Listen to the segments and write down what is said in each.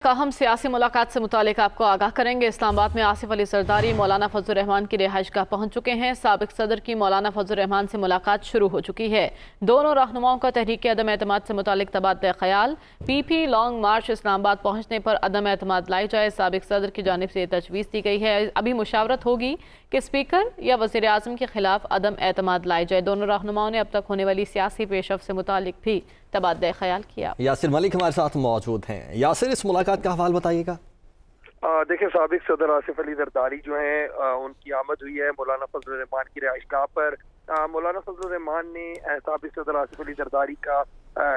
अहम सियासी मुलाकात से मुतालिक आपको आगाह करेंगे। इस्लामाबाद में आसिफ अली जरदारी मौलाना फजल रहमान की रिहाइशगाह पहुंच चुके हैं। साबिक सदर की मौलाना फजल रहमान से मुलाकात शुरू हो चुकी है। दोनों रहनुमाओं का तहरीक अदम एतमाद से मुतालिक तबादला ख्याल। पीपी लॉन्ग मार्च इस्लामाबाद पहुंचने पर अदम एतमाद लाई जाए। साबिक सदर की जानिब से तजवीज़ दी गई है। अभी मुशावरत होगी कि स्पीकर या वज़ीर आज़म के खिलाफ अदम एतमाद लाई जाए। दोनों रहनुमाओं ने अब तक होने वाली सियासी पेशरफ से मुतालिक भी तबादला ख्याल किया। यासिर मलिक हमारे साथ मौजूद हैं। यासिर, इस मुलाकात का हवाल बताइएगा। देखिए, साबिक सदर आसिफ अली जरदारी जो हैं उनकी आमद हुई है मौलाना फजल रहमान की रिहाइशगाह पर। मौलाना फजल रहमान ने साबिक सदर आसिफ अली जरदारी का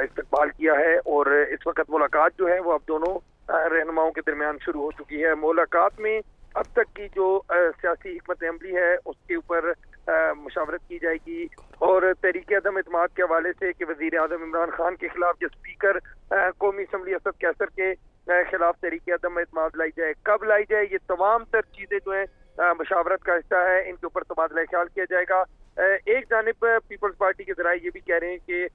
इस्तकबाल किया है और इस वक्त मुलाकात जो है वो अब दोनों रहनुमाओं के दरमियान शुरू हो चुकी है। मुलाकात में अब तक की जो सियासी हिकमत अमली है उसके ऊपर मुशावरत की जाएगी और तहरीक अदम एतमाद के हवाले से कि वजीर आज़म इमरान खान के खिलाफ या स्पीकर कौमी असम्बली असद कैसर के खिलाफ तहरीक अदम एतमाद लाई जाए, कब लाई जाए, ये तमाम तर चीजें जो है मुशावरत का हिस्सा है। इनके ऊपर तबादला ख्याल किया जाएगा। एक जानिब पीपल्स पार्टी के जराये ये भी कह रहे हैं कि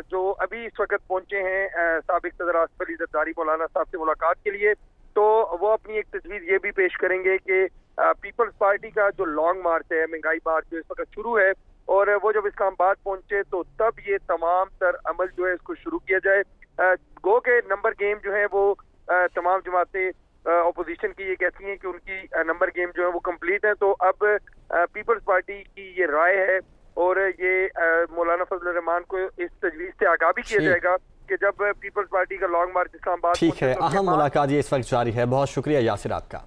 जो अभी इस वक्त पहुंचे हैं साबिक सदर आसिफ अली जरदारी मौलाना साहब से मुलाकात के लिए, तो वो अपनी एक तजवीज़ ये भी पेश करेंगे कि पीपल्स पार्टी का जो लॉन्ग मार्च है, महंगाई मार्च जो इस वक्त शुरू है, और वो जब इस्लामाबाद पहुंचे तो तब ये तमाम तर अमल जो है इसको शुरू किया जाए। गो के नंबर गेम जो है वो तमाम जमातें अपोजिशन की ये कहती हैं कि उनकी नंबर गेम जो है वो कंप्लीट है। तो अब पीपल्स पार्टी की ये राय है और ये मौलाना फजल रहमान को इस तजवीज़ से आगाह भी किया जाएगा कि जब पीपल्स पार्टी का लॉन्ग मार्च इस्लामाबाद। ठीक है, अहम मुलाकात ये इस वक्त जारी है। बहुत शुक्रिया यासिर आपका।